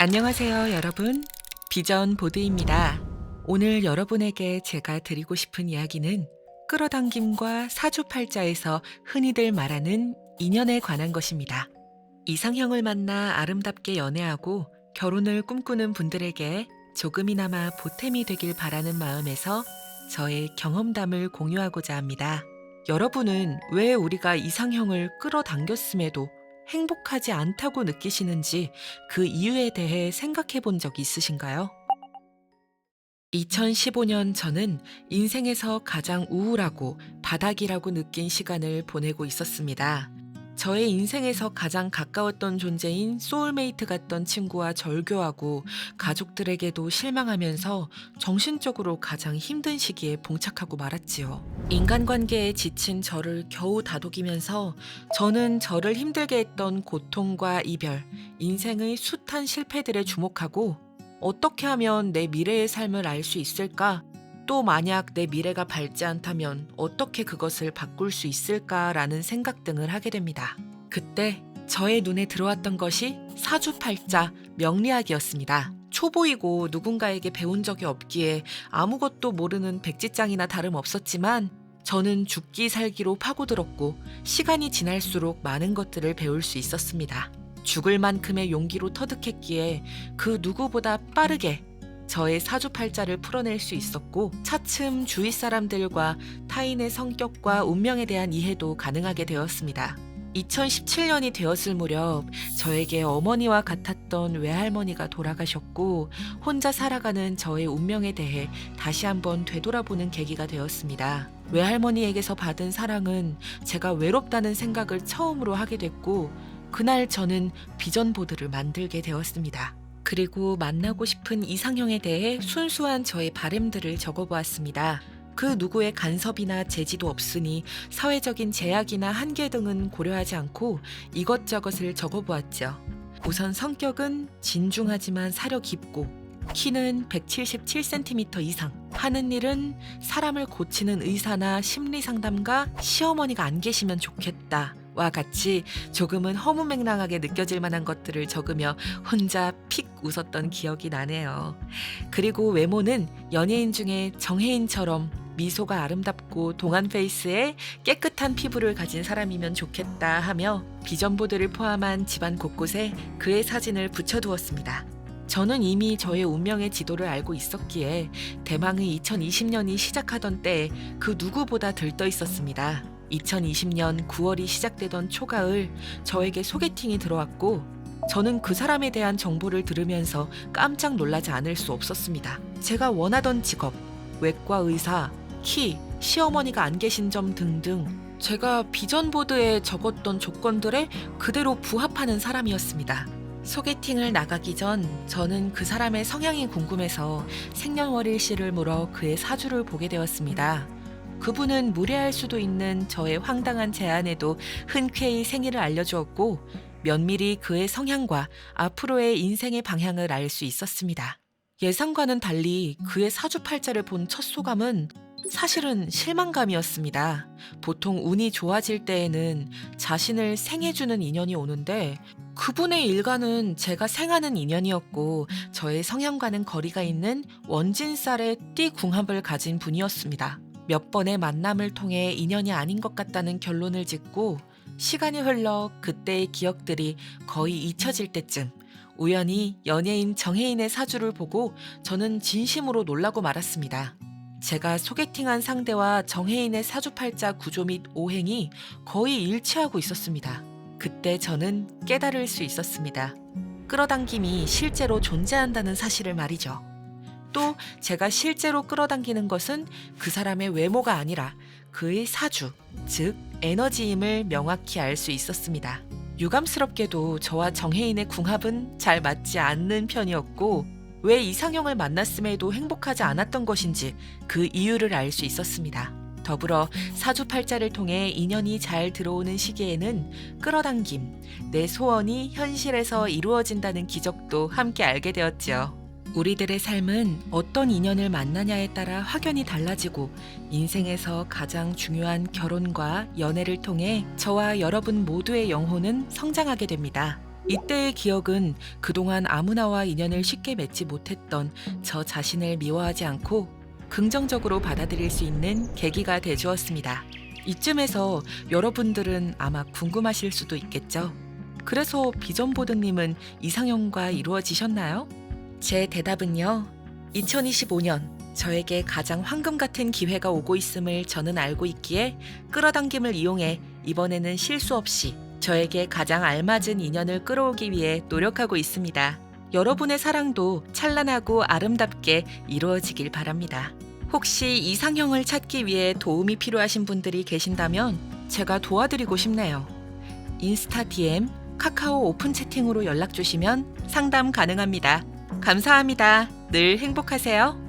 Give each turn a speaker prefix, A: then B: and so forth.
A: 안녕하세요, 여러분. 비전 보드입니다. 오늘 여러분에게 제가 드리고 싶은 이야기는 끌어당김과 사주팔자에서 흔히들 말하는 인연에 관한 것입니다. 이상형을 만나 아름답게 연애하고 결혼을 꿈꾸는 분들에게 조금이나마 보탬이 되길 바라는 마음에서 저의 경험담을 공유하고자 합니다. 여러분은 왜 우리가 이상형을 끌어당겼음에도 행복하지 않다고 느끼시는지 그 이유에 대해 생각해 본 적 있으신가요? 2015년 저는 인생에서 가장 우울하고 바닥이라고 느낀 시간을 보내고 있었습니다. 저의 인생에서 가장 가까웠던 존재인 소울메이트 같던 친구와 절교하고 가족들에게도 실망하면서 정신적으로 가장 힘든 시기에 봉착하고 말았지요. 인간관계에 지친 저를 겨우 다독이면서 저는 저를 힘들게 했던 고통과 이별, 인생의 숱한 실패들에 주목하고 어떻게 하면 내 미래의 삶을 알 수 있을까? 또 만약 내 미래가 밝지 않다면 어떻게 그것을 바꿀 수 있을까라는 생각 등을 하게 됩니다. 그때 저의 눈에 들어왔던 것이 사주팔자 명리학이었습니다. 초보이고 누군가에게 배운 적이 없기에 아무것도 모르는 백지장이나 다름없었지만 저는 죽기 살기로 파고들었고 시간이 지날수록 많은 것들을 배울 수 있었습니다. 죽을 만큼의 용기로 터득했기에 그 누구보다 빠르게 저의 사주팔자를 풀어낼 수 있었고 차츰 주위 사람들과 타인의 성격과 운명에 대한 이해도 가능하게 되었습니다. 2017년이 되었을 무렵 저에게 어머니와 같았던 외할머니가 돌아가셨고 혼자 살아가는 저의 운명에 대해 다시 한번 되돌아보는 계기가 되었습니다. 외할머니에게서 받은 사랑은 제가 외롭다는 생각을 처음으로 하게 됐고 그날 저는 비전 보드를 만들게 되었습니다. 그리고 만나고 싶은 이상형에 대해 순수한 저의 바램들을 적어보았습니다. 그 누구의 간섭이나 제지도 없으니 사회적인 제약이나 한계 등은 고려하지 않고 이것저것을 적어보았죠. 우선 성격은 진중하지만 사려 깊고 키는 177cm 이상, 하는 일은 사람을 고치는 의사나 심리상담가, 시어머니가 안 계시면 좋겠다 와 같이 조금은 허무맹랑하게 느껴질 만한 것들을 적으며 혼자 픽 웃었던 기억이 나네요. 그리고 외모는 연예인 중에 정혜인처럼 미소가 아름답고 동안 페이스에 깨끗한 피부를 가진 사람이면 좋겠다 하며 비전보드를 포함한 집안 곳곳에 그의 사진을 붙여두었습니다. 저는 이미 저의 운명의 지도를 알고 있었기에 대망의 2020년이 시작하던 때에 그 누구보다 들떠 있었습니다. 2020년 9월이 시작되던 초가을 저에게 소개팅이 들어왔고 저는 그 사람에 대한 정보를 들으면서 깜짝 놀라지 않을 수 없었습니다. 제가 원하던 직업, 외과 의사, 키, 시어머니가 안 계신 점 등등 제가 비전보드에 적었던 조건들에 그대로 부합하는 사람이었습니다. 소개팅을 나가기 전 저는 그 사람의 성향이 궁금해서 생년월일씨를 물어 그의 사주를 보게 되었습니다. 그분은 무례할 수도 있는 저의 황당한 제안에도 흔쾌히 생일을 알려주었고 면밀히 그의 성향과 앞으로의 인생의 방향을 알 수 있었습니다. 예상과는 달리 그의 사주팔자를 본 첫 소감은 사실은 실망감이었습니다. 보통 운이 좋아질 때에는 자신을 생해주는 인연이 오는데 그분의 일가는 제가 생하는 인연이었고 저의 성향과는 거리가 있는 원진살의 띠궁합을 가진 분이었습니다. 몇 번의 만남을 통해 인연이 아닌 것 같다는 결론을 짓고 시간이 흘러 그때의 기억들이 거의 잊혀질 때쯤 우연히 연예인 정혜인의 사주를 보고 저는 진심으로 놀라고 말았습니다. 제가 소개팅한 상대와 정혜인의 사주팔자 구조 및 오행이 거의 일치하고 있었습니다. 그때 저는 깨달을 수 있었습니다. 끌어당김이 실제로 존재한다는 사실을 말이죠. 또 제가 실제로 끌어당기는 것은 그 사람의 외모가 아니라 그의 사주, 즉 에너지임을 명확히 알 수 있었습니다. 유감스럽게도 저와 정혜인의 궁합은 잘 맞지 않는 편이었고 왜 이상형을 만났음에도 행복하지 않았던 것인지 그 이유를 알 수 있었습니다. 더불어 사주팔자를 통해 인연이 잘 들어오는 시기에는 끌어당김, 내 소원이 현실에서 이루어진다는 기적도 함께 알게 되었죠. 우리들의 삶은 어떤 인연을 만나냐에 따라 확연히 달라지고 인생에서 가장 중요한 결혼과 연애를 통해 저와 여러분 모두의 영혼은 성장하게 됩니다. 이때의 기억은 그동안 아무나와 인연을 쉽게 맺지 못했던 저 자신을 미워하지 않고 긍정적으로 받아들일 수 있는 계기가 되주었습니다. 이쯤에서 여러분들은 아마 궁금하실 수도 있겠죠. 그래서 비전보드님은 이상형과 이루어지셨나요? 제 대답은요. 2025년 저에게 가장 황금 같은 기회가 오고 있음을 저는 알고 있기에 끌어당김을 이용해 이번에는 실수 없이 저에게 가장 알맞은 인연을 끌어오기 위해 노력하고 있습니다. 여러분의 사랑도 찬란하고 아름답게 이루어지길 바랍니다. 혹시 이상형을 찾기 위해 도움이 필요하신 분들이 계신다면 제가 도와드리고 싶네요. 인스타 DM, 카카오 오픈 채팅으로 연락 주시면 상담 가능합니다. 감사합니다. 늘 행복하세요.